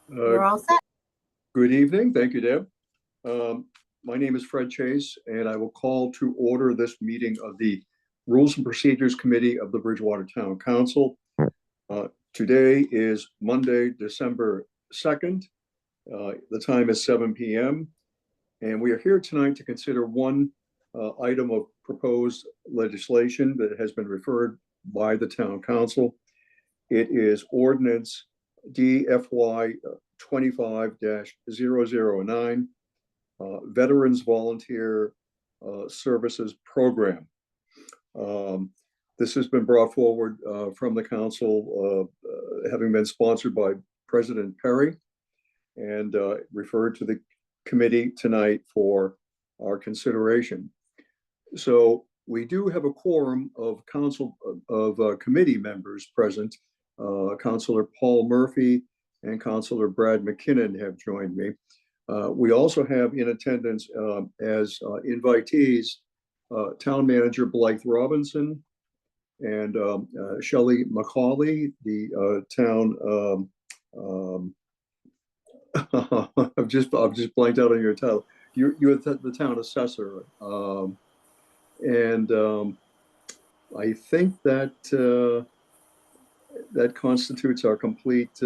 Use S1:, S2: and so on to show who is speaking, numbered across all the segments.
S1: You're
S2: Uh,
S1: all set.
S2: Good evening. Thank you, Deb. Um, My name is Fred Chase, and I will call to order this meeting of the Rules and Procedures Committee of the Bridgewater Town Council. Today is Monday, December 2nd. The time is 7 p.m. And we are here tonight to consider one item of proposed legislation that has been referred by the Town Council. It is ordinance DFY 25-009, Veterans Volunteer Services Program. This has been brought forward from the council, having been sponsored by President Perry, and referred to the committee tonight for our consideration. So we do have a quorum of committee members present. Councilor Paul Murphy and Councilor Brad McKinnon have joined me. We also have in attendance as invitees Town Manager Blythe Robinson and Shelley McCauley, the town. I've just blanked out on your title. You're the town assessor, and I think that that constitutes our complete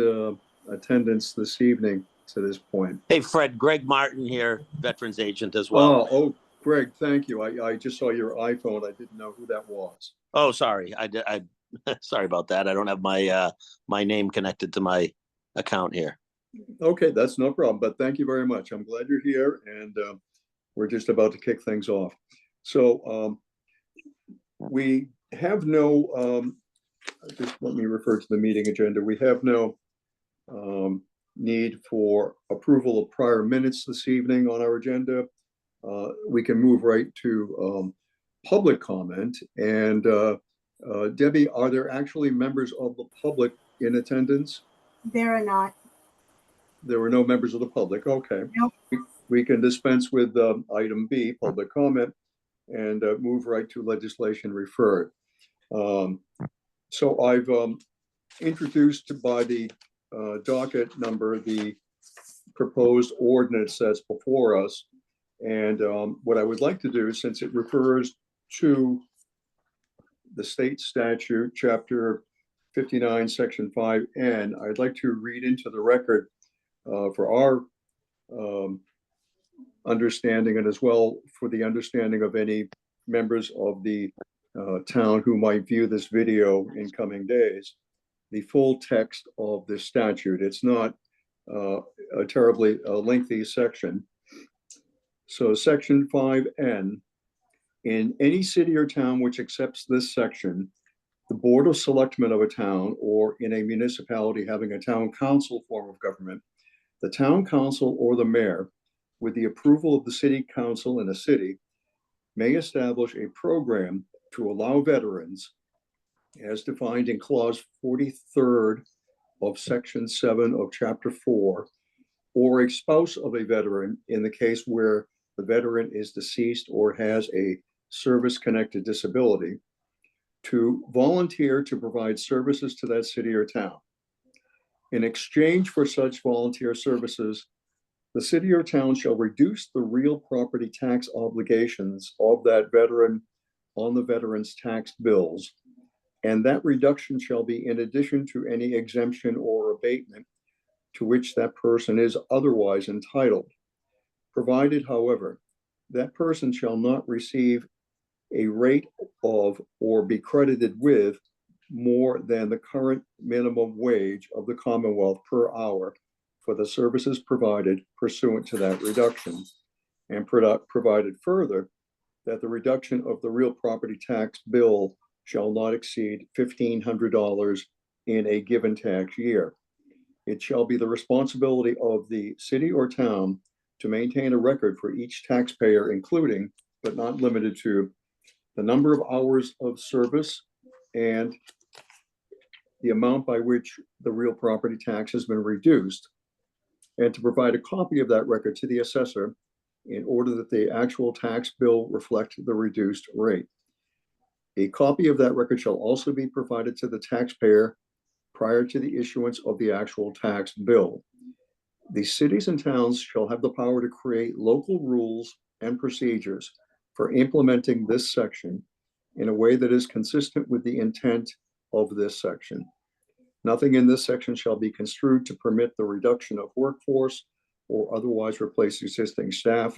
S2: attendance this evening to this point.
S3: Hey, Fred, Greg Martin here, Veterans Agent as well.
S2: Oh, Greg, thank you. I just saw your iPhone. I didn't know who that was.
S3: Oh, sorry. I sorry about that. I don't have my my name connected to my account here.
S2: Okay, that's no problem. But thank you very much. I'm glad you're here, and we're just about to kick things off. So we have no. Just let me refer to the meeting agenda. We have no need for approval of prior minutes this evening on our agenda. We can move right to public comment. And Debbie, are there actually members of the public in attendance?
S1: There are not.
S2: There were no members of the public. Okay.
S1: Nope.
S2: We can dispense with item B, public comment, and move right to legislation referred. So I've introduced by the docket number the proposed ordinance that's before us. And what I would like to do, since it refers to the state statute, chapter 59, section 5N, I'd like to read into the record for our understanding, and as well for the understanding of any members of the town who might view this video in coming days, the full text of this statute. It's not a terribly lengthy section. So section 5N, in any city or town which accepts this section, the Board of Selectmen of a town, or in a municipality having a town council form of government, the town council or the mayor, with the approval of the city council in a city, may establish a program to allow veterans, as defined in clause 43rd of section 7 of chapter 4, or a spouse of a veteran in the case where the veteran is deceased or has a service-connected disability, to volunteer to provide services to that city or town. In exchange for such volunteer services, the city or town shall reduce the real property tax obligations of that veteran on the veteran's tax bills, and that reduction shall be in addition to any exemption or abatement to which that person is otherwise entitled, provided, however, that person shall not receive a rate of or be credited with more than the current minimum wage of the Commonwealth per hour for the services provided pursuant to that reduction, and provided further that the reduction of the real property tax bill shall not exceed $1,500 in a given tax year. It shall be the responsibility of the city or town to maintain a record for each taxpayer, including, but not limited to, the number of hours of service and the amount by which the real property tax has been reduced, and to provide a copy of that record to the assessor in order that the actual tax bill reflect the reduced rate. A copy of that record shall also be provided to the taxpayer prior to the issuance of the actual tax bill. The cities and towns shall have the power to create local rules and procedures for implementing this section in a way that is consistent with the intent of this section. Nothing in this section shall be construed to permit the reduction of workforce or otherwise replace existing staff.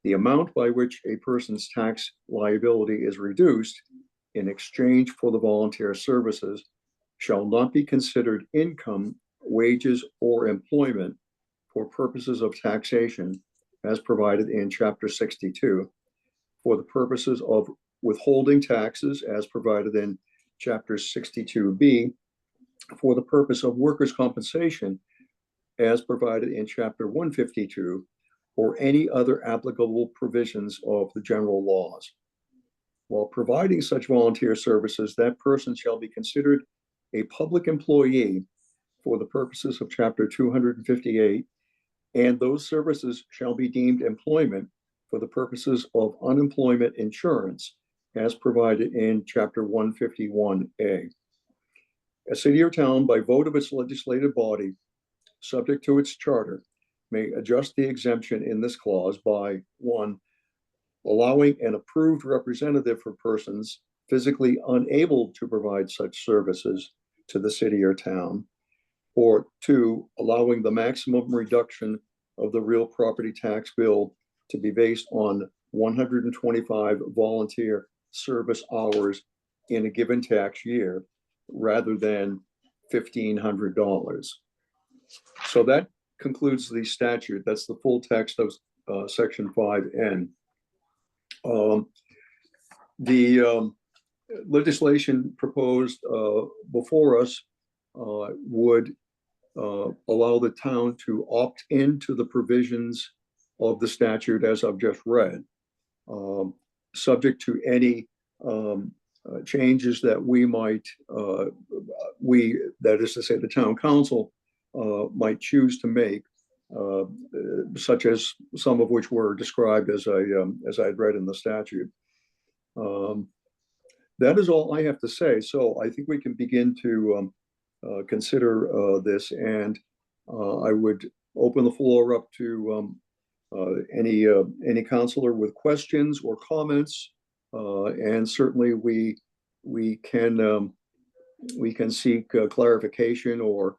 S2: The amount by which a person's tax liability is reduced in exchange for the volunteer services shall not be considered income, wages, or employment for purposes of taxation as provided in Chapter 62, for the purposes of withholding taxes as provided in Chapter 62B, for the purpose of workers' compensation as provided in Chapter 152, or any other applicable provisions of the general laws. While providing such volunteer services, that person shall be considered a public employee for the purposes of Chapter 258, and those services shall be deemed employment for the purposes of unemployment insurance as provided in Chapter 151A. A city or town, by vote of its legislative body, subject to its charter, may adjust the exemption in this clause by, 1, allowing an approved representative for persons physically unable to provide such services to the city or town, or 2, allowing the maximum reduction of the real property tax bill to be based on 125 volunteer service hours in a given tax year rather than $1,500. So that concludes the statute. That's the full text of Section 5N. The legislation proposed before us would allow the town to opt into the provisions of the statute as I've just read, subject to any changes that we might, that is to say, the town council might choose to make, such as some of which were described as I had read in the statute. That is all I have to say. So I think we can begin to consider this, and I would open the floor up to any counselor with questions or comments, and certainly we can seek clarification or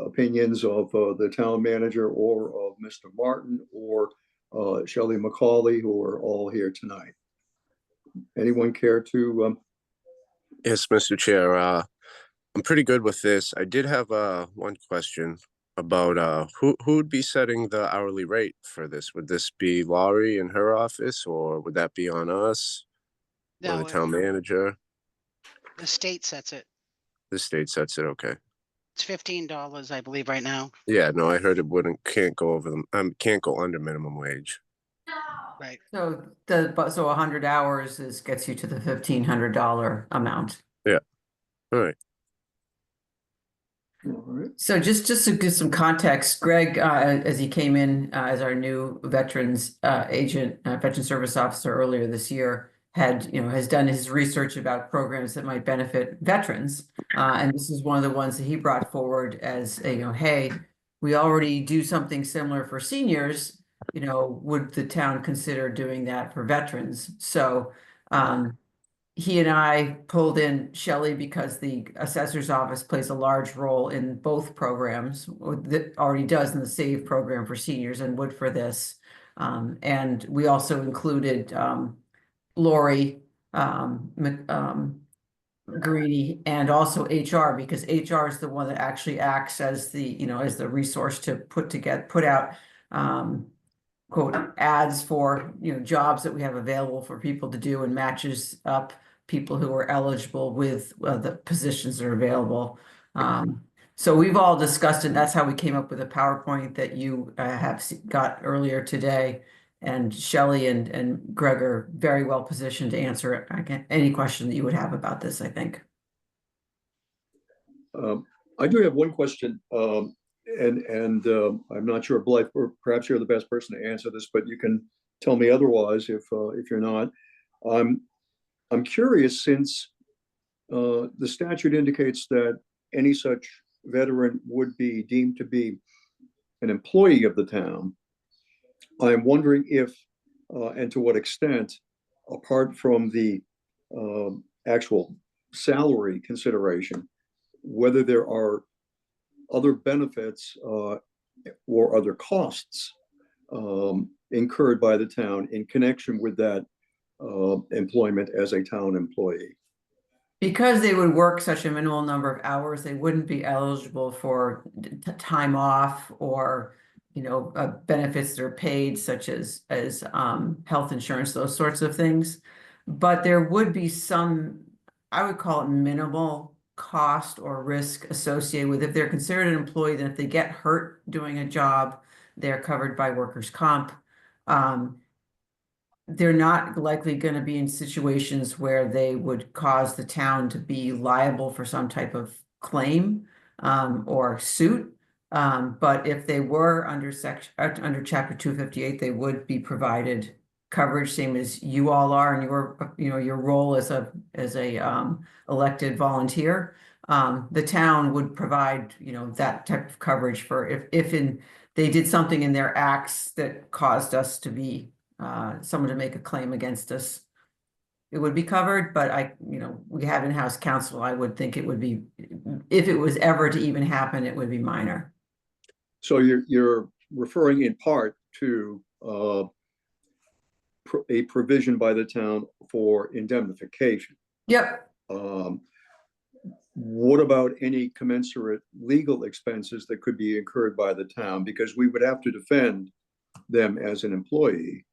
S2: opinions of the town manager or of Mr. Martin or Shelley McCauley, who are all here tonight. Anyone care to?
S1: Yes, Mr. Chair. I'm pretty good with this. I did have one question about who would be setting the hourly rate for this? Would this be Laurie in her office, or would that be on us? Or the town manager?
S4: The state sets it.
S1: The state sets it, okay.
S4: It's $15, I believe, right now.
S1: Yeah, no, I heard it can't go over them. Can't go under minimum wage.
S4: Right.
S5: So so 100 hours gets you to the $1,500 amount.
S1: Yeah. All right.
S2: All right.
S5: So just to give some context, Greg, as he came in as our new veterans agent, veteran service officer earlier this year, has done his research about programs that might benefit veterans, and this is one of the ones that he brought forward as hey, we already do something similar for seniors. Would the town consider doing that for veterans? So he and I pulled in Shelley because the assessor's office plays a large role in both programs, that already does in the SAVE program for seniors and would for this. And we also included Lori Greedy and also HR, because HR is the one that actually acts as the, as the resource to put out quote ads for, jobs that we have available for people to do, and matches up people who are eligible with the positions that are available. So we've all discussed it. And that's how we came up with a PowerPoint that you got earlier today. And Shelley and Greg are very well positioned to answer any question that you would have about this, I think.
S2: I do have one question, and I'm not sure, Blythe, or perhaps you're the best person to answer this, but you can tell me otherwise if you're not. I'm curious, since the statute indicates that any such veteran would be deemed to be an employee of the town, I'm wondering if, and to what extent, apart from the actual salary consideration, whether there are other benefits or other costs incurred by the town in connection with that employment as a town employee.
S5: Because they would work such a minimal number of hours, they wouldn't be eligible for time off or, benefits that are paid such as health insurance, those sorts of things. But there would be some, I would call it minimal cost or risk associated with if they're considered an employee, then if they get hurt doing a job, they're covered by workers' comp. They're not likely going to be in situations where they would cause the town to be liable for some type of claim or suit. But if they were under Chapter 258, they would be provided coverage, same as you all are in your role as a elected volunteer. The town would provide that type of coverage for if they did something in their acts that caused us to be someone to make a claim against us. It would be covered, but we have in-house counsel. I would think it would be, if it was ever to even happen, it would be minor.
S2: So you're referring in part to a provision by the town for indemnification.
S5: Yep.
S2: What about any commensurate legal expenses that could be incurred by the town? Because we would have to defend them as an employee.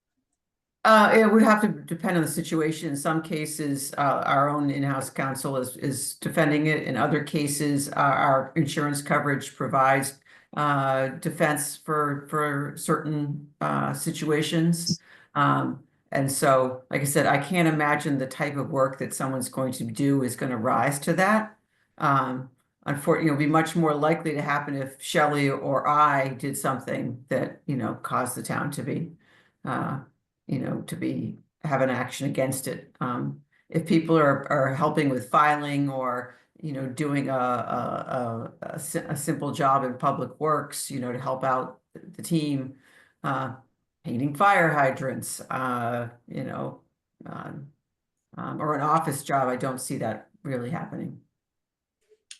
S5: It would have to depend on the situation. In some cases, our own in-house counsel is defending it. In other cases, our insurance coverage provides defense for certain situations. And so, like I said, I can't imagine the type of work that someone's going to do is going to rise to that. Unfortunately, it would be much more likely to happen if Shelley or I did something that, caused the town to be, have an action against it. If people are helping with filing or, doing a simple job in public works, to help out the team, painting fire hydrants, or an office job, I don't see that really happening.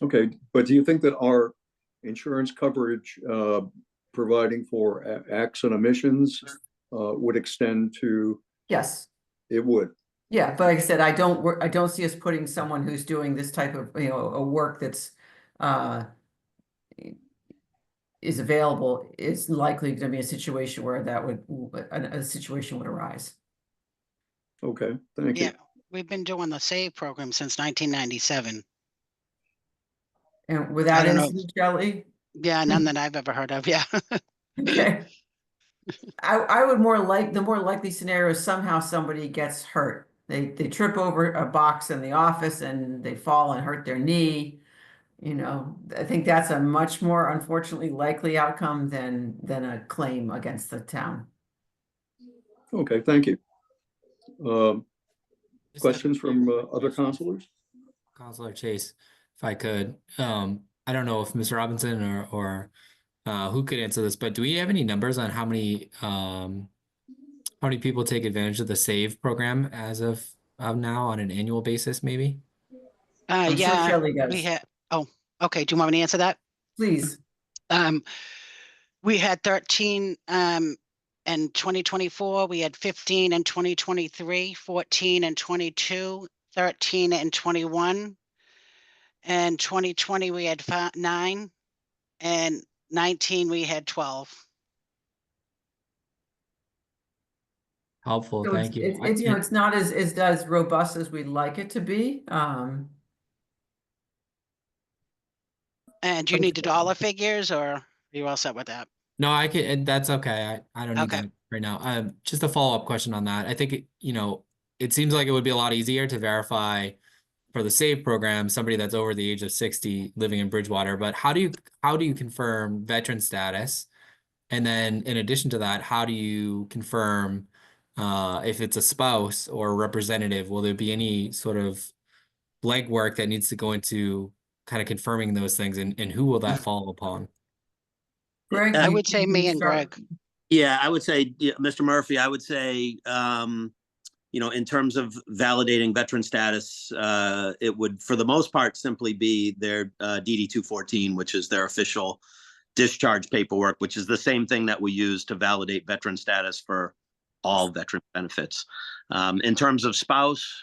S2: Okay, but do you think that our insurance coverage providing for acts and omissions would extend to?
S5: Yes.
S2: It would.
S5: Yeah, but like I said, I don't see us putting someone who's doing this type of, a work that's is available, is likely going to be a situation where a situation would arise.
S2: Okay, thank you.
S4: Yeah, we've been doing the SAVE program since 1997.
S5: And without
S4: I don't know.
S5: incident, Shelley?
S4: Yeah, none that I've ever heard of. Yeah.
S5: Okay. I would the more likely scenario is somehow somebody gets hurt. They trip over a box in the office and they fall and hurt their knee. I think that's a much more unfortunately likely outcome than a claim against the town.
S2: Okay, thank you.
S6: Just
S2: Questions
S6: have
S2: from
S6: a
S2: other
S6: question.
S2: counselors?
S6: Counselor Chase, if I could. I don't know if Mr. Robinson or who could answer this, but do we have any numbers on how many people take advantage of the SAVE program as of now on an annual basis, maybe?
S5: I'm sure
S4: Yeah,
S5: Shelley does.
S4: we had, oh, okay. Do you want me to answer that?
S5: Please.
S4: We had 13 in 2024, we had 15 in 2023, 14 in 22, 13 in 21. And 2020, we had 9, and 19, we had 12.
S6: Helpful,
S5: So
S6: thank you.
S5: it's not as robust as we'd like it to be.
S4: And do you need the dollar figures, or are you all set with that?
S6: No, I can. That's okay. I don't need
S4: Okay.
S6: that right now. Just a follow-up question on that. I think it seems like it would be a lot easier to verify for the SAVE program somebody that's over the age of 60 living in Bridgewater. But how do you confirm veteran status? And then in addition to that, how do you confirm if it's a spouse or a representative? Will there be any sort of legwork that needs to go into kind of confirming those things, and who will that fall upon?
S5: Greg?
S4: I
S5: you-
S4: would say
S5: you
S4: me and
S5: start.
S4: Greg.
S3: Yeah, I would say, yeah, Mr. Murphy, I would say, you know, in terms of validating veteran status, it would, for the most part, simply be their DD 214, which is their official discharge paperwork, which is the same thing that we use to validate veteran status for all veteran benefits. In terms of spouse,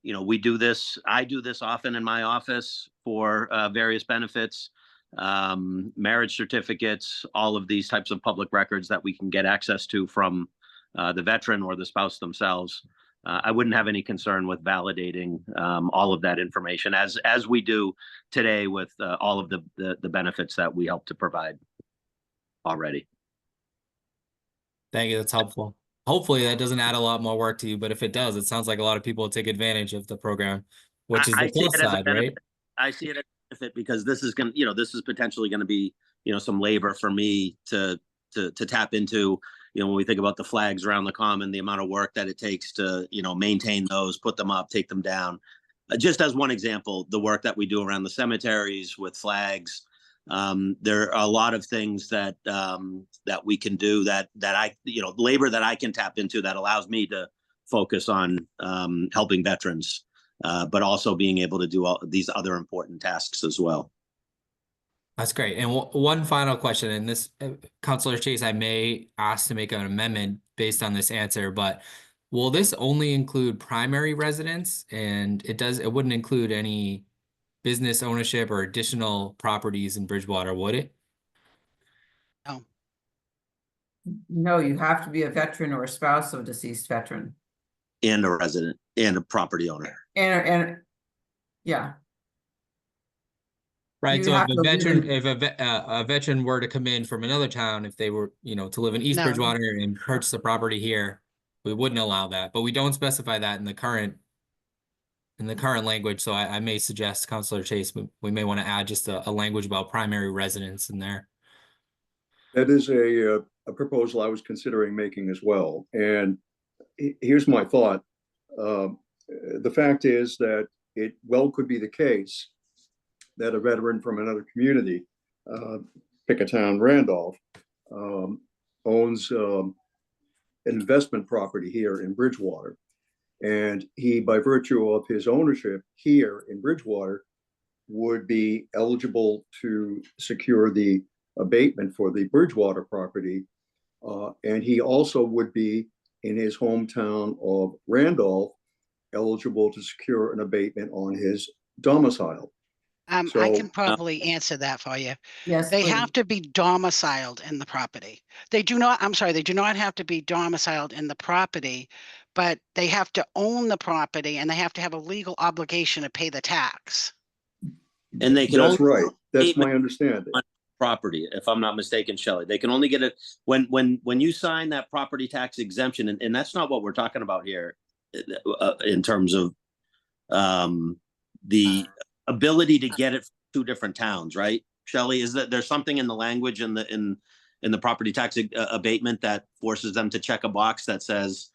S3: you know, we do this, I do this often in my office for various benefits, marriage certificates, all of these types of public records that we can get access to from the veteran or the spouse themselves. I wouldn't have any concern with validating all of that information as we do today with all of the benefits that we help to provide already.
S6: Thank you. That's helpful. Hopefully that doesn't add a lot more work to you, but if it does, it sounds like a lot of people will take advantage of the program, which is
S3: I
S6: the
S3: see
S6: plus
S3: it as a
S6: side,
S3: benefit.
S6: right?
S3: I see it as a benefit because this is going to, you know, this is potentially going to be, you know, some labor for me to tap into. You know, when we think about the flags around the common, the amount of work that it takes to, you know, maintain those, put them up, take them down. Just as one example, the work that we do around the cemeteries with flags. There are a lot of things that that we can do that I, you know, labor that I can tap into that allows me to focus on helping veterans, but also being able to do all these other important tasks as well.
S6: That's great. And one final question, and this, Councilor Chase, I may ask to make an amendment based on this answer, but will this only include primary residence? And it wouldn't include any business ownership or additional properties in Bridgewater, would it?
S5: No, you have to be a veteran or a spouse of a deceased veteran.
S3: And a resident and a property owner.
S5: And yeah.
S6: Right.
S5: You
S6: So
S5: have
S6: if
S5: to
S6: a
S5: live
S6: veteran,
S5: in-
S6: if a veteran were to come in from another town, if they were, you know, to live in East
S4: No.
S6: Bridgewater and purchase a property here, we wouldn't allow that, but we don't specify that in the current language. So I may suggest, Councilor Chase, we may want to add just a language about primary residence in there.
S2: That is a proposal I was considering making as well. And here's my thought. The fact is that it well could be the case that a veteran from another community, pick a town, Randolph, owns an investment property here in Bridgewater. And he, by virtue of his ownership here in Bridgewater, would be eligible to secure the abatement for the Bridgewater property. And he also would be in his hometown of Randolph, eligible to secure an abatement on his domicile.
S4: I
S2: So-
S4: can probably answer that for you.
S5: Yes,
S4: They
S5: please.
S4: have to be domiciled in the property. They do not, I'm sorry, they do not have to be domiciled in the property, but they have to own the property and they have to have a legal obligation to pay the tax.
S3: And they can
S2: That's
S3: only
S2: right. That's
S3: abatement
S2: my understanding.
S3: property, if I'm not mistaken, Shelley. They can only get it when you sign that property tax exemption, and that's not what we're talking about here in terms of the ability to get it from two different towns, right? Shelley, is that there's something in the language in the property tax abatement that forces them to check a box that says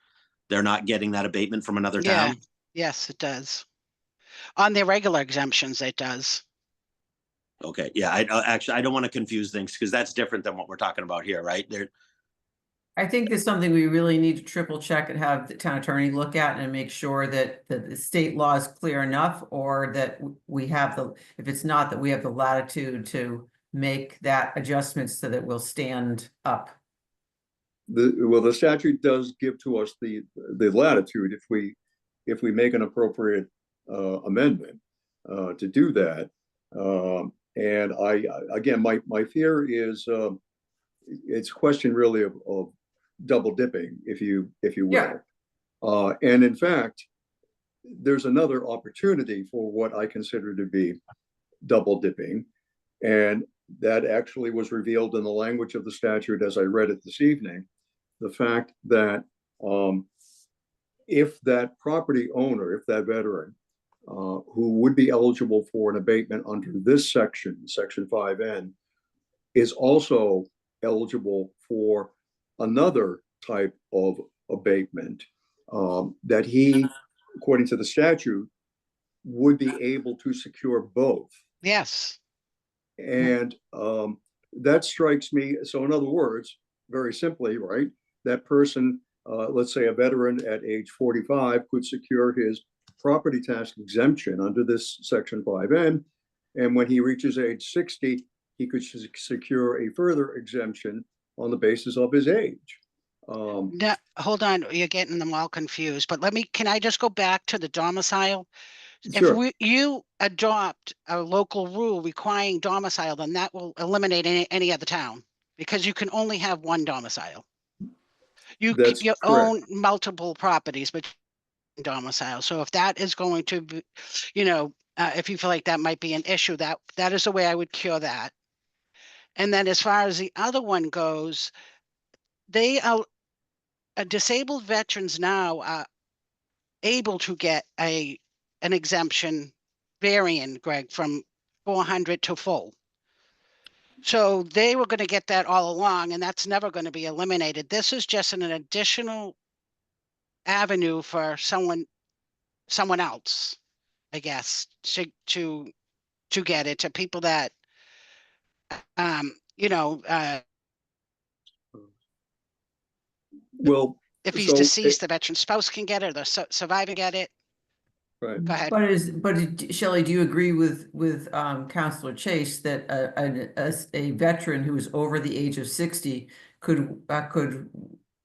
S3: they're not getting that abatement from another
S4: Yeah.
S3: town?
S4: Yes, it does. On their regular exemptions, it does.
S3: Okay, yeah, I don't want to confuse things because that's different than what we're talking about here, right?
S5: I think there's something we really need to triple check and have the town attorney look at and make sure that the state law is clear enough, or that we have if it's not, that we have the latitude to make that adjustment so that we'll stand up.
S2: The statute does give to us the latitude if we make an appropriate amendment to do that. And again, my fear is it's a question really of double dipping, if you will.
S5: Yeah.
S2: And in fact, there's another opportunity for what I consider to be double dipping, and that actually was revealed in the language of the statute as I read it this evening. The fact that if that property owner, if that veteran, who would be eligible for an abatement under this section, Section 5N, is also eligible for another type of abatement, that he, according to the statute, would be able to secure both.
S4: Yes,
S2: And that strikes me. So in other words, very simply, right, that person, let's say a veteran at age 45 could secure his property tax exemption under this section 5N. And when he reaches age 60, he could secure a further exemption on the basis of his age.
S4: no, hold on, you're getting them all confused, but can I just go back to the domicile?
S2: Sure.
S4: If you adopt a local rule requiring domicile, then that will eliminate any other town, because you can only have one domicile.
S2: That's
S4: You
S2: correct.
S4: own multiple properties, but domicile. So if that is going to be, if you feel like that might be an issue, that is the way I would cure that. And then as far as the other one goes, they are disabled veterans now are able to get an exemption variant, Greg, from 400 to full. So they were going to get that all along, and that's never going to be eliminated. This is just an additional avenue for someone else, I guess, to get it, to people that
S2: Well,
S4: if he's
S2: so
S4: deceased, the veteran's spouse can get it, or the survivor get it.
S2: right.
S4: Go ahead.
S5: But Shelley, do you agree with Counselor Chase that a veteran who is over the age of 60 could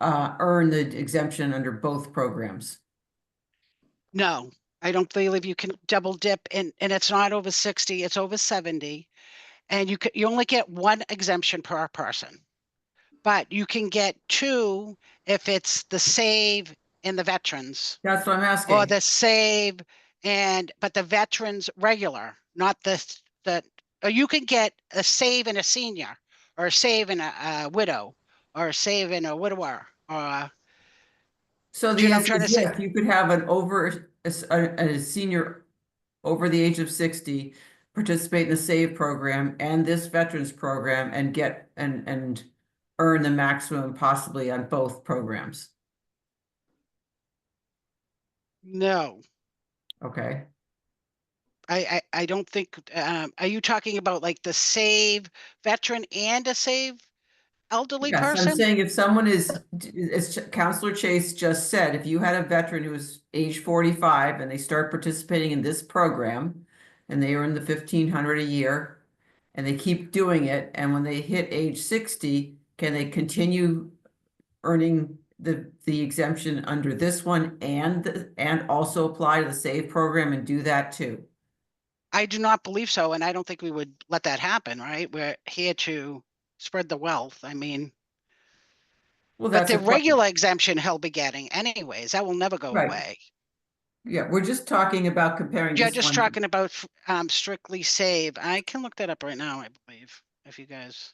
S5: earn the exemption under both programs?
S4: No, I don't believe you can double dip, and it's not over 60, it's over 70. And you only get one exemption per person, but you can get two if it's the save and the veterans,
S5: That's what I'm asking.
S4: or the save but the veterans regular, not or you can get a save in a senior, or a save in a widow, or a save in a widower, or
S5: So
S4: do
S5: the
S4: you know what I'm
S5: answer
S4: trying to
S5: is
S4: say?
S5: yes, you could have a senior over the age of 60 participate in the SAVE program and this veterans program and get and earn the maximum possibly on both programs.
S4: No,
S5: Okay.
S4: I don't think, are you talking about like the save veteran and a save elderly
S5: Yes, I'm
S4: person?
S5: saying if someone is, as Counselor Chase just said, if you had a veteran who is age 45 and they start participating in this program and they earn the 1,500 a year and they keep doing it, and when they hit age 60, can they continue earning the exemption under this one and also apply to the SAVE program and do that too?
S4: I do not believe so, and I don't think we would let that happen, right? We're here to spread the wealth. I mean,
S5: Well,
S4: but
S5: that's
S4: the
S5: a question.
S4: regular exemption he'll be getting anyways, that will never go
S5: Right.
S4: away.
S5: Yeah, we're just talking about comparing
S4: You're
S5: this
S4: just
S5: one.
S4: talking about strictly save. I can look that up right now, I believe, if you guys.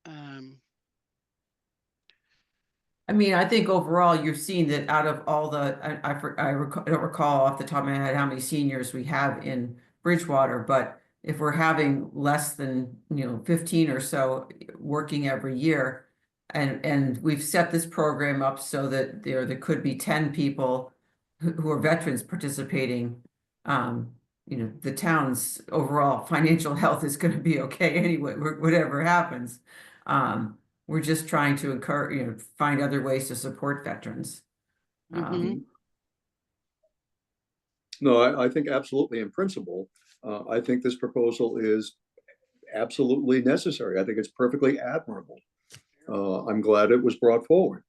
S5: I mean, I think overall you've seen that out of all the, I don't recall off the top of my head how many seniors we have in Bridgewater, but if we're having less than, 15 or so working every year, and we've set this program up so that there could be 10 people who are veterans participating, the town's overall financial health is going to be okay anyway, whatever happens. We're just trying to encourage, find other ways to support veterans.
S2: No, I think absolutely in principle. I think this proposal is absolutely necessary. I think it's perfectly admirable. I'm glad it was brought forward.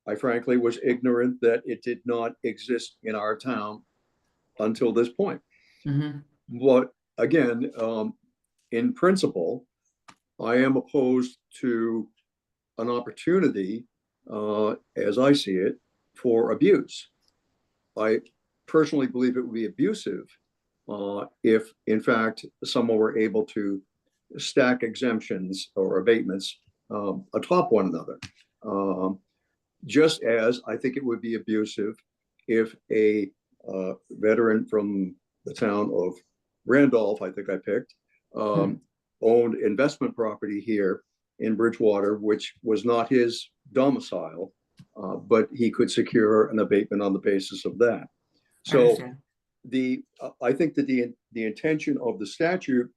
S2: I frankly was ignorant that it did not exist in our town until this point. But again, in principle, I am opposed to an opportunity, as I see it, for abuse. I personally believe it would be abusive if, in fact, someone were able to stack exemptions or abatements atop one another. Just as I think it would be abusive if a veteran from the town of Randolph, I think I picked, owned investment property here in Bridgewater, which was not his domicile, but he could secure an abatement on the basis of that. So
S5: understand.
S2: I think that the intention of the statute,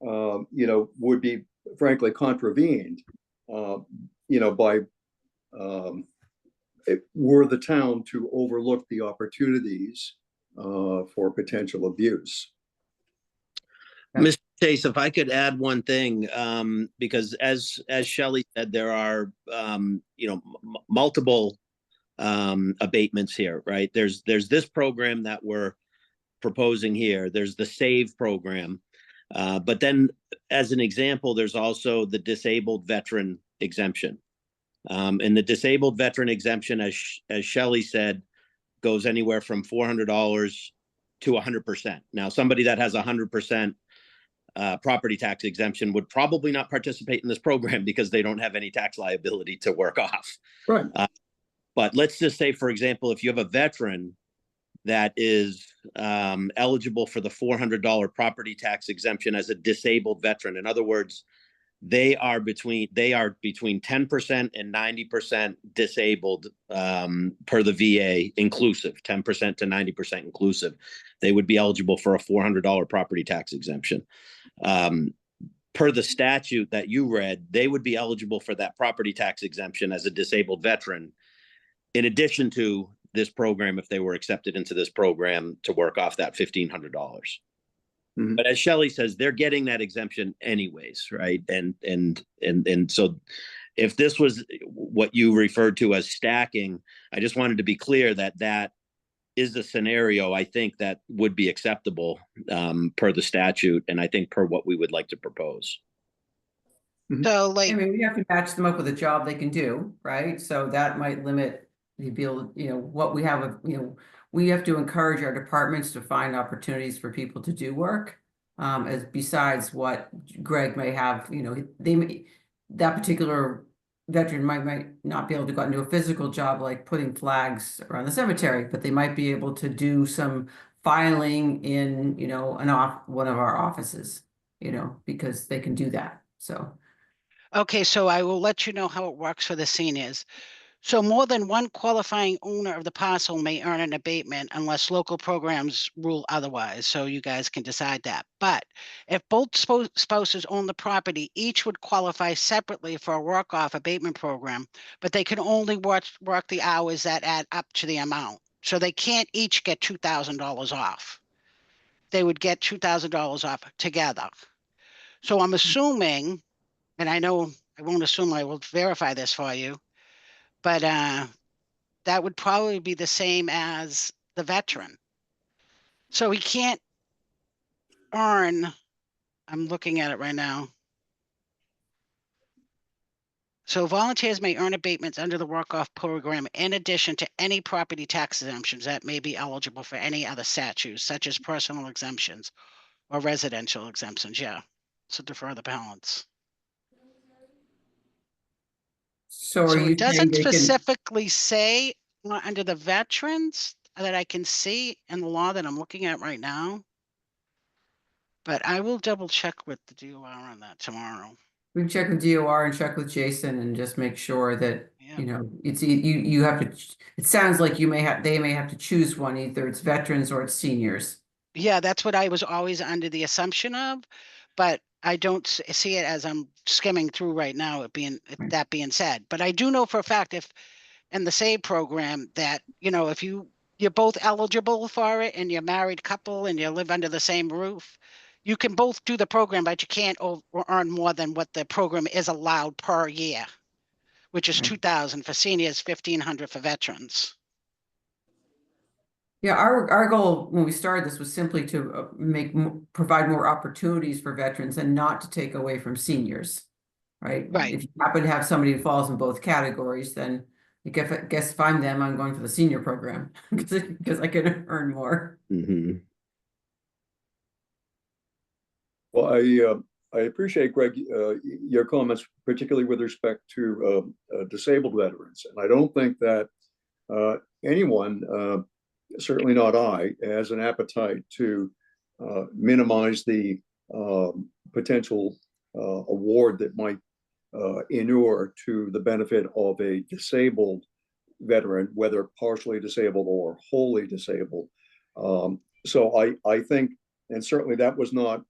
S2: would be frankly contravened, by, were the town to overlook the opportunities for potential abuse.
S3: Mr. Chase, if I could add one thing, because as Shelley said, there are, multiple abatements here, right? There's this program that we're proposing here. There's the SAVE program. But then as an example, there's also the disabled veteran exemption. And the disabled veteran exemption, as Shelley said, goes anywhere from $400 to 100%. Now, somebody that has 100% property tax exemption would probably not participate in this program because they don't have any tax liability to work off.
S2: Right.
S3: But let's just say, for example, if you have a veteran that is eligible for the $400 property tax exemption as a disabled veteran. In other words, they are between 10% and 90% disabled per the VA inclusive, 10% to 90% inclusive. They would be eligible for a $400 property tax exemption. Per the statute that you read, they would be eligible for that property tax exemption as a disabled veteran, in addition to this program, if they were accepted into this program to work off that $1,500.
S2: Mhm.
S3: But as Shelley says, they're getting that exemption anyways, right? And so if this was what you referred to as stacking, I just wanted to be clear that that is a scenario I think that would be acceptable per the statute, and I think per what we would like to propose.
S4: So
S5: I
S4: like,
S5: mean, we have to match them up with a job they can do, right? So that might limit the ability, what we have, we have to encourage our departments to find opportunities for people to do work. As besides what Greg may have, that particular veteran might not be able to go out and do a physical job like putting flags around the cemetery, but they might be able to do some filing in, one of our offices, because they can do that. So.
S4: okay, so I will let you know how it works for the seniors. So more than one qualifying owner of the parcel may earn an abatement unless local programs rule otherwise. So you guys can decide that. But if both spouses own the property, each would qualify separately for a work-off abatement program, but they can only work the hours that add up to the amount. So they can't each get $2,000 off. They would get $2,000 off together. So I'm assuming, and I know I won't assume, I will verify this for you, but that would probably be the same as the veteran. So he can't earn, I'm looking at it right now. So volunteers may earn abatements under the work-off program in addition to any property tax exemptions that may be eligible for any other statutes, such as personal exemptions or residential exemptions. Yeah, so defer the balance.
S5: So are
S4: So
S5: you
S4: it
S5: saying
S4: doesn't
S5: they can,
S4: specifically say under the veterans that I can see in the law that I'm looking at right now. But I will double check with the DOR on that tomorrow.
S5: we can check with DOR and check with Jason and just make sure that,
S4: Yeah.
S5: you have to, it sounds like they may have to choose one, either it's veterans or it's seniors.
S4: Yeah, that's what I was always under the assumption of, but I don't see it as I'm skimming through right now,
S5: Right.
S4: that being said. But I do know for a fact if in the SAVE program that, if you're both eligible for it and you're a married couple and you live under the same roof, you can both do the program, but you can't earn more than what the program is allowed per year, which is
S5: Right.
S4: $2,000 for seniors, $1,500 for veterans.
S5: Yeah, our goal when we started this was simply to provide more opportunities for veterans and not to take away from seniors, right?
S4: Right.
S5: If you happen to have somebody who falls in both categories, then I guess if I'm them, I'm going for the senior program because I can earn more.
S3: Mm-hmm.
S2: Well, I appreciate, Greg, your comments, particularly with respect to disabled veterans. And I don't think that anyone, certainly not I, has an appetite to minimize the potential award that might inure to the benefit of a disabled veteran, whether partially disabled or wholly disabled. So I think, and certainly that was not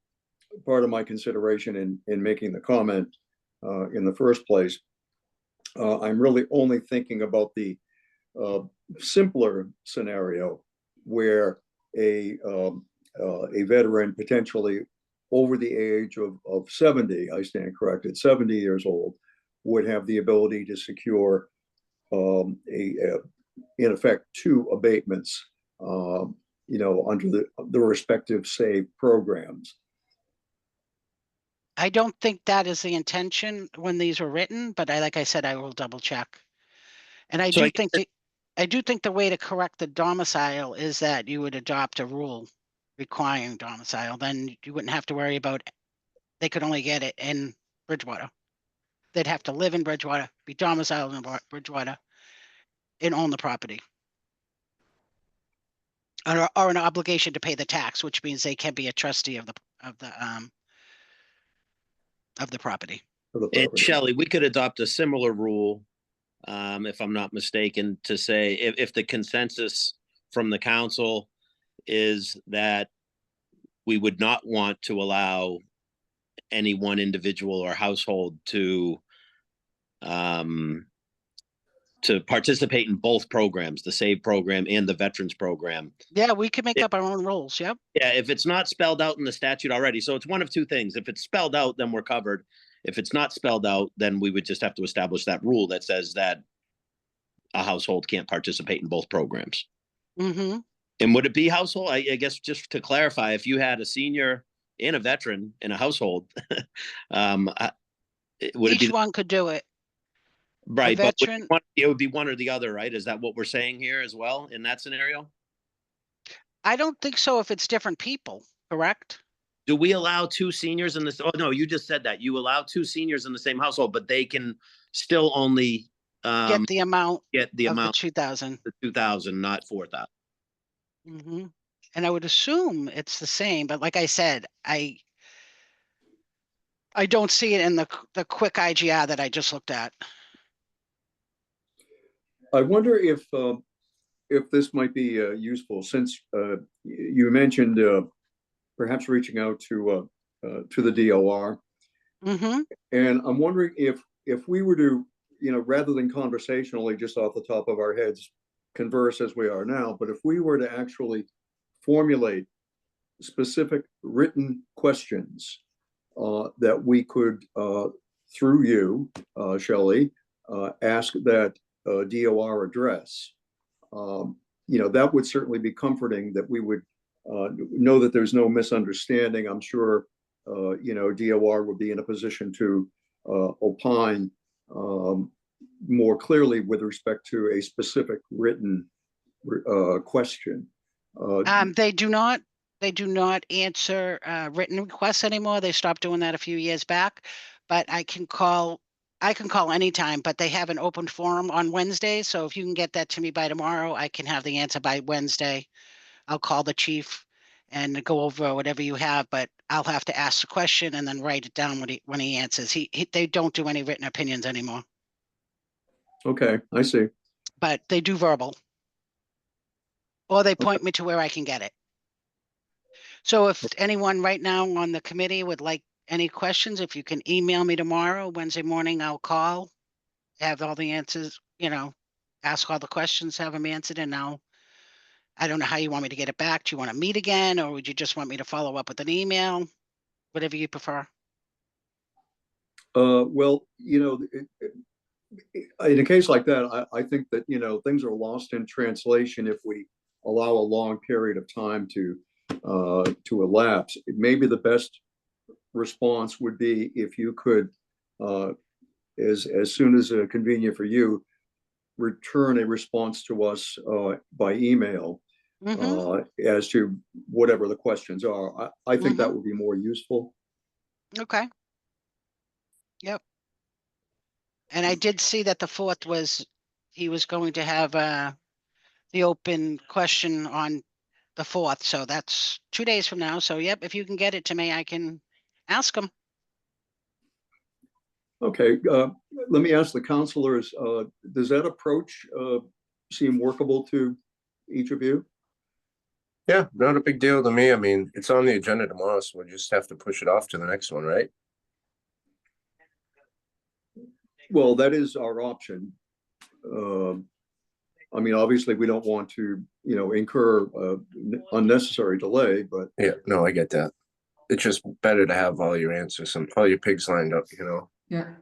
S2: part of my consideration in making the comment in the first place. I'm really only thinking about the simpler scenario where a veteran potentially over the age of 70, I stand corrected, 70 years old, would have the ability to secure in effect, 2 abatements, under the respective SAVE programs.
S4: I don't think that is the intention when these were written, but like I said, I will double check. And I
S3: So
S4: do think the way to correct the domicile is that you would adopt a rule requiring domicile. Then you wouldn't have to worry about, they could only get it in Bridgewater. They'd have to live in Bridgewater, be domiciled in Bridgewater, and own the property. Or an obligation to pay the tax, which means they can be a trustee of the property.
S2: For the
S3: And
S2: property.
S3: Shelley, we could adopt a similar rule, if I'm not mistaken, to say if the consensus from the council is that we would not want to allow any one individual or household to participate in both programs, the SAVE program and the Veterans program.
S4: Yeah, we can make up our own rules. Yep.
S3: Yeah, if it's not spelled out in the statute already, so it's one of 2 things. If it's spelled out, then we're covered. If it's not spelled out, then we would just have to establish that rule that says that a household can't participate in both programs.
S4: Mm-hmm.
S3: And would it be household? I guess just to clarify, if you had a senior and a veteran in a household, would it be
S4: Each one could do it.
S3: right? But
S4: veteran-
S3: it would be one or the other, right? Is that what we're saying here as well in that scenario?
S4: I don't think so if it's different people, correct?
S3: Do we allow 2 seniors in this? Oh, no, you just said that. You allow 2 seniors in the same household, but they can still only
S4: Get the amount
S3: get the
S4: of the
S3: amount,
S4: 2,000.
S3: the 2,000, not 4,000.
S4: Mm-hmm. And I would assume it's the same, but like I said, I don't see it in the quick IGR that I just looked at.
S2: I wonder if this might be useful, since you mentioned perhaps reaching out to the DOR,
S4: Mm-hmm.
S2: and I'm wondering if we were to, rather than conversationally just off the top of our heads converse as we are now, but if we were to actually formulate specific written questions that we could, through you, Shelley, ask that DOR address, that would certainly be comforting, that we would know that there's no misunderstanding. I'm sure, DOR would be in a position to opine more clearly with respect to a specific written question.
S4: They do not answer written requests anymore. They stopped doing that a few years back, but I can call anytime, but they have an open forum on Wednesday. So if you can get that to me by tomorrow, I can have the answer by Wednesday. I'll call the chief and go over whatever you have, but I'll have to ask the question and then write it down when he answers. They don't do any written opinions anymore,
S2: Okay, I see.
S4: but they do verbal. Or they point me to where I can get it. So if anyone right now on the committee would like any questions, if you can email me tomorrow, Wednesday morning, I'll call, have all the answers, ask all the questions, have them answered, and I don't know how you want me to get it back. Do you want to meet again, or would you just want me to follow up with an email? Whatever you prefer.
S2: Well, in a case like that, I think that, things are lost in translation if we allow a long period of time to elapse. Maybe the best response would be if you could, as soon as convenient for you, return a response to us by email as to whatever the questions are. I think that would be more useful.
S4: Okay. Yep. And I did see that the 4th he was going to have the open question on the 4th. So that's 2 days from now. So yep, if you can get it to me, I can ask him.
S2: Okay, let me ask the counselors, does that approach seem workable to each of you?
S1: Yeah, not a big deal to me. I mean, it's on the agenda tomorrow, so we'll just have to push it off to the next one, right?
S2: Well, that is our option. I mean, obviously, we don't want to, incur unnecessary delay, but
S1: Yeah, no, I get that. It's just better to have all your answers and all your pigs lined up,
S5: Yeah.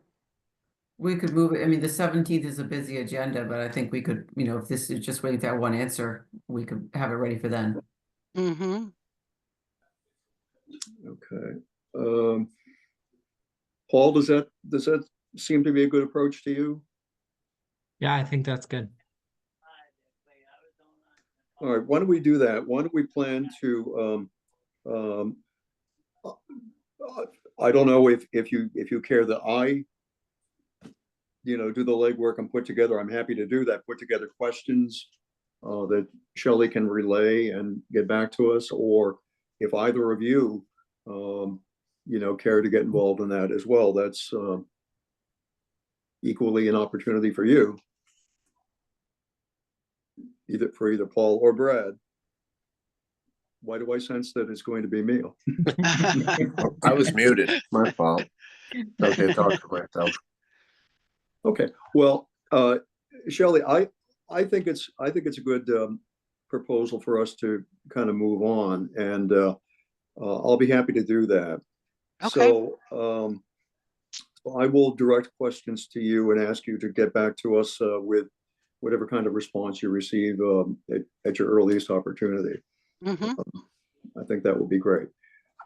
S5: We could move it. I mean, the 17th is a busy agenda, but I think we could, if this is just waiting for that one answer, we could have it ready for then.
S4: Mm-hmm.
S2: okay. Paul, does that seem to be a good approach to you?
S6: Yeah, I think that's good.
S2: All right, why don't we do that? Why don't we plan to, I don't know if you care that I, do the legwork and put together, I'm happy to do that, put together questions that Shelley can relay and get back to us, or if either of you, care to get involved in that as well, that's equally an opportunity for you. Either Paul or Brad. Why do I sense that it's going to be me?
S1: I was muted, my fault. Okay, talk to myself.
S2: Okay, well, Shelley, I think it's a good proposal for us to kind of move on, and I'll be happy to do that.
S4: Okay.
S2: So I will direct questions to you and ask you to get back to us with whatever kind of response you receive at your earliest opportunity.
S4: Mm-hmm.
S2: I think that would be great.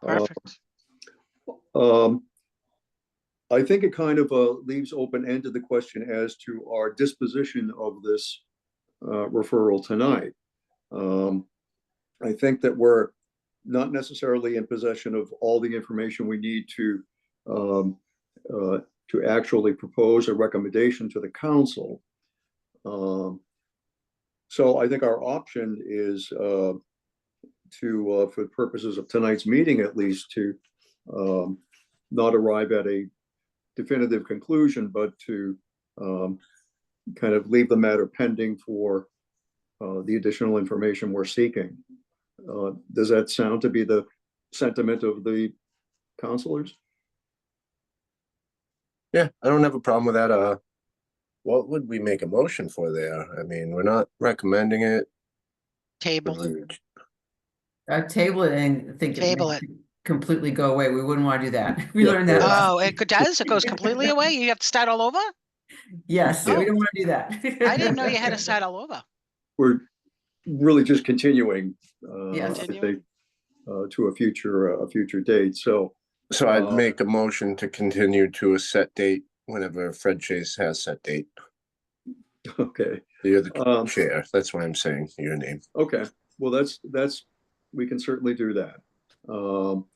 S4: Perfect.
S2: I think it kind of leaves open-ended the question as to our disposition of this referral tonight. I think that we're not necessarily in possession of all the information we need to actually propose a recommendation to the council. So I think our option is for purposes of tonight's meeting, at least, to not arrive at a definitive conclusion, but to kind of leave the matter pending for the additional information we're seeking. Does that sound to be the sentiment of the counselors?
S1: Yeah, I don't have a problem with that. What would we make a motion for there? I mean, we're not recommending it.
S4: Table.
S5: Table it and think
S4: Table
S5: it completely go away. We wouldn't want to do that. We
S1: Yeah.
S5: learned that.
S4: Oh, it does? It goes completely away? You have to start all over?
S5: Yes,
S4: Oh.
S5: we don't want to do that.
S4: I didn't know you had to start all over.
S2: We're really just continuing,
S5: Yes.
S2: I think, to a future date. So
S1: I'd make a motion to continue to a set date whenever Fred Chase has set date.
S2: okay.
S1: You're the chair. That's why I'm saying your name.
S2: Okay. Well, that's we can certainly do that. All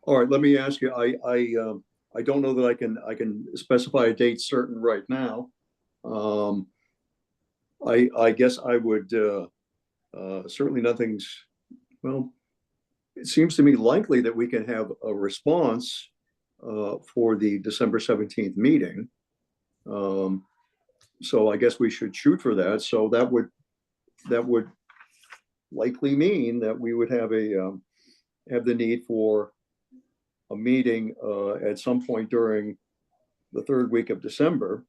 S2: right. Let me ask you. I don't know that I can specify a date certain right now. I guess I would certainly nothing's, well, it seems to me likely that we can have a response for the December 17th meeting. So I guess we should shoot for that. So that would likely mean that we would have the need for a meeting at some point during the third week of December.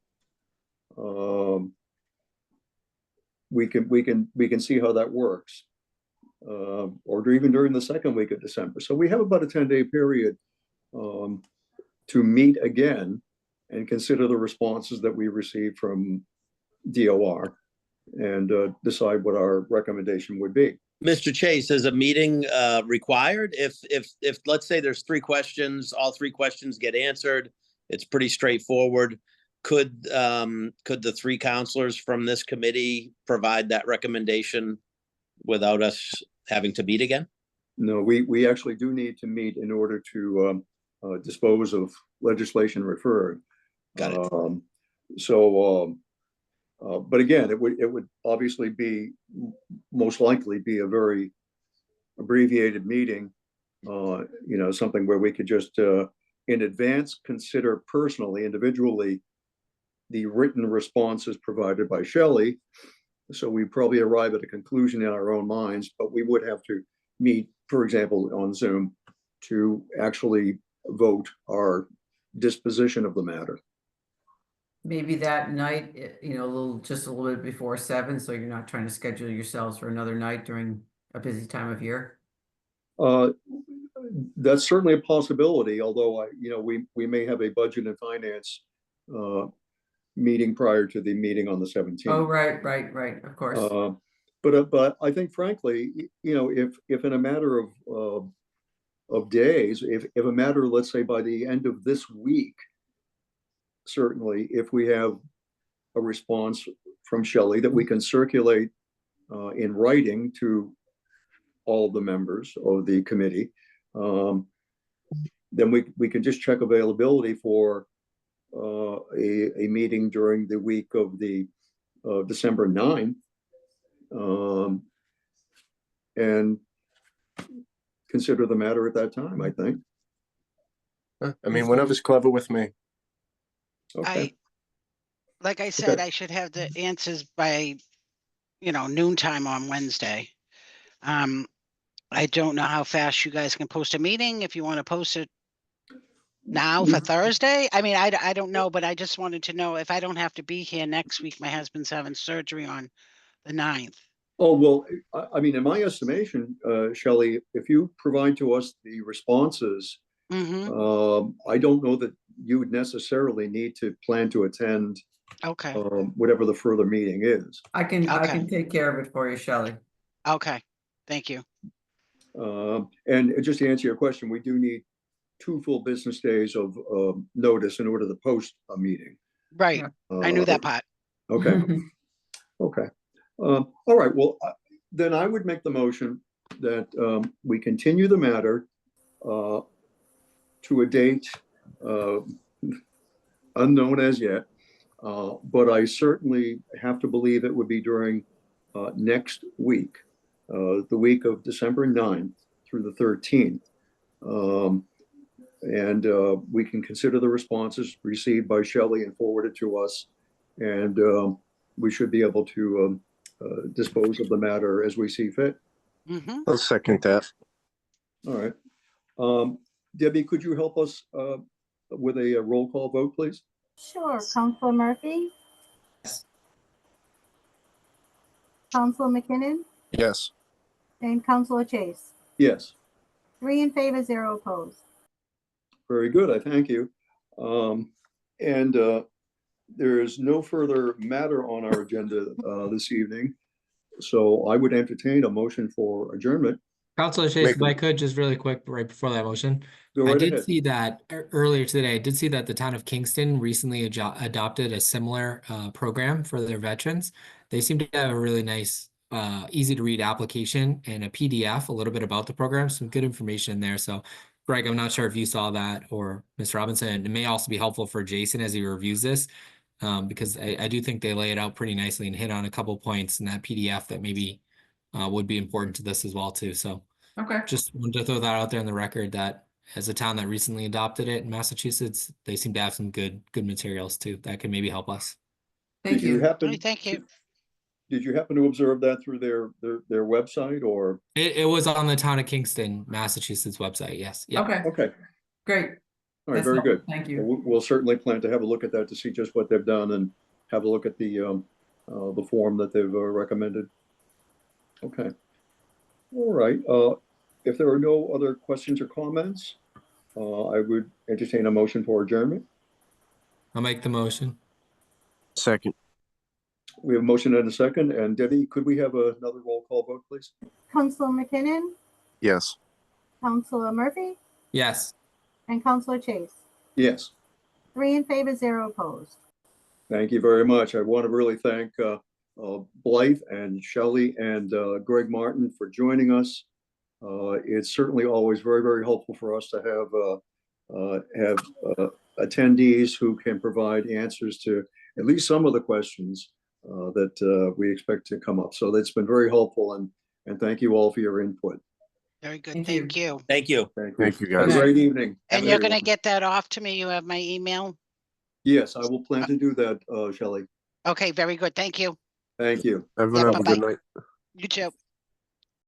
S2: We can see how that works, or even during the second week of December. So we have about a 10-day period to meet again and consider the responses that we received from DOR and decide what our recommendation would be.
S3: Mr. Chase, is a meeting required? If let's say there's 3 questions, all 3 questions get answered, it's pretty straightforward. Could the 3 counselors from this committee provide that recommendation without us having to meet again?
S2: No, we actually do need to meet in order to dispose of legislation referred.
S3: Got it.
S2: But again, it would obviously be most likely be a very abbreviated meeting, something where we could just in advance consider personally, individually, the written responses provided by Shelley. So we probably arrive at a conclusion in our own minds, but we would have to meet, for example, on Zoom to actually vote our disposition of the matter.
S5: Maybe that night, just a little bit before 7, so you're not trying to schedule yourselves for another night during a busy time of year.
S2: That's certainly a possibility, although we may have a budget and finance meeting prior to the meeting on the 17th.
S5: Oh, right, of course.
S2: But I think frankly, if in a matter of days, if a matter, let's say by the end of this week, certainly if we have a response from Shelley that we can circulate in writing to all the members of the committee, then we can just check availability for a meeting during the week of the December 9th, and consider the matter at that time, I think.
S1: I mean, whenever's clever with me.
S2: Okay.
S4: Like I said,
S2: Okay.
S4: I should have the answers by, noontime on Wednesday. I don't know how fast you guys can post a meeting, if you want to post it now for Thursday. I mean, I don't know, but I just wanted to know if I don't have to be here next week. My husband's having surgery on the 9th.
S2: Oh, well, I mean, in my estimation, Shelley, if you provide to us the responses, I don't know that you would necessarily need to plan to attend
S4: Okay,
S2: whatever the further meeting is.
S5: I can
S4: Okay.
S5: take care of it for you, Shelley.
S4: okay, thank you.
S2: And just to answer your question, we do need 2 full business days of notice in order to post a meeting.
S4: Right, I knew that part.
S2: Okay, okay. All right, well, then I would make the motion that we continue the matter to a date unknown as yet, but I certainly have to believe it would be during next week, the week of December 9th through the 13th. And we can consider the responses received by Shelley and forwarded to us. And we should be able to dispose of the matter as we see fit.
S1: I'll second that.
S2: All right. Debbie, could you help us with a roll call vote, please?
S7: Sure. Counselor Murphy? Counselor McKinnon?
S1: Yes.
S7: And Counselor Chase?
S2: Yes.
S7: 3 in favor, 0 opposed.
S2: Very good. I thank you. And there is no further matter on our agenda this evening. So I would entertain a motion for adjournment.
S6: Counselor Chase,
S1: Make
S6: if I could, just really quick, right before that motion.
S2: Go
S6: I
S2: right
S6: did
S2: ahead.
S6: see that earlier today. I did see that the town of Kingston recently adopted a similar program for their veterans. They seem to have a really nice, easy to read application and a PDF, a little bit about the program, some good information there. So, Greg, I'm not sure if you saw that, or Ms. Robinson. It may also be helpful for Jason as he reviews this, because I do think they lay it out pretty nicely and hit on a couple points in that PDF that maybe would be important to this as well too. So
S5: Okay.
S6: just wanted to throw that out there in the record that as a town that recently adopted it in Massachusetts, they seem to have some good materials too that can maybe help us.
S5: Thank
S2: Did you
S5: you.
S2: happen?
S4: Thank you.
S2: Did you happen to observe that through their website or?
S6: It was on the town of Kingston, Massachusetts website. Yes. Yeah.
S5: Okay,
S2: Okay.
S5: great.
S2: All right.
S5: That's
S2: Very
S5: helpful.
S2: good.
S5: Thank
S2: Well,
S5: you.
S2: we'll certainly plan to have a look at that to see just what they've done and have a look at the form that they've recommended. Okay. All right. If there are no other questions or comments, I would entertain a motion for adjournment.
S6: I'll make the motion.
S1: Second.
S2: We have a motion and a second. And Debbie, could we have another roll call vote, please?
S7: Counselor McKinnon?
S1: Yes.
S7: Counselor Murphy?
S6: Yes.
S7: And Counselor Chase?
S2: Yes.
S7: 3 in favor, 0 opposed.
S2: Thank you very much. I want to really thank Blythe and Shelley and Greg Martin for joining us. It's certainly always very, very helpful for us to have attendees who can provide answers to at least some of the questions that we expect to come up. So that's been very helpful, and thank you all for your input.
S4: Very good,
S5: Thank
S4: thank you.
S3: Thank you.
S1: Thank you,
S2: Have
S1: guys.
S2: a great evening.
S4: And you're
S2: everyone.
S4: gonna get that off to me? You have my email?
S2: Yes, I will plan to do that, Shelley.
S4: Okay, very good, thank you.
S2: Thank you.
S1: Everyone
S4: Yeah,
S1: have a good
S4: bye-bye.
S1: night.
S4: You too.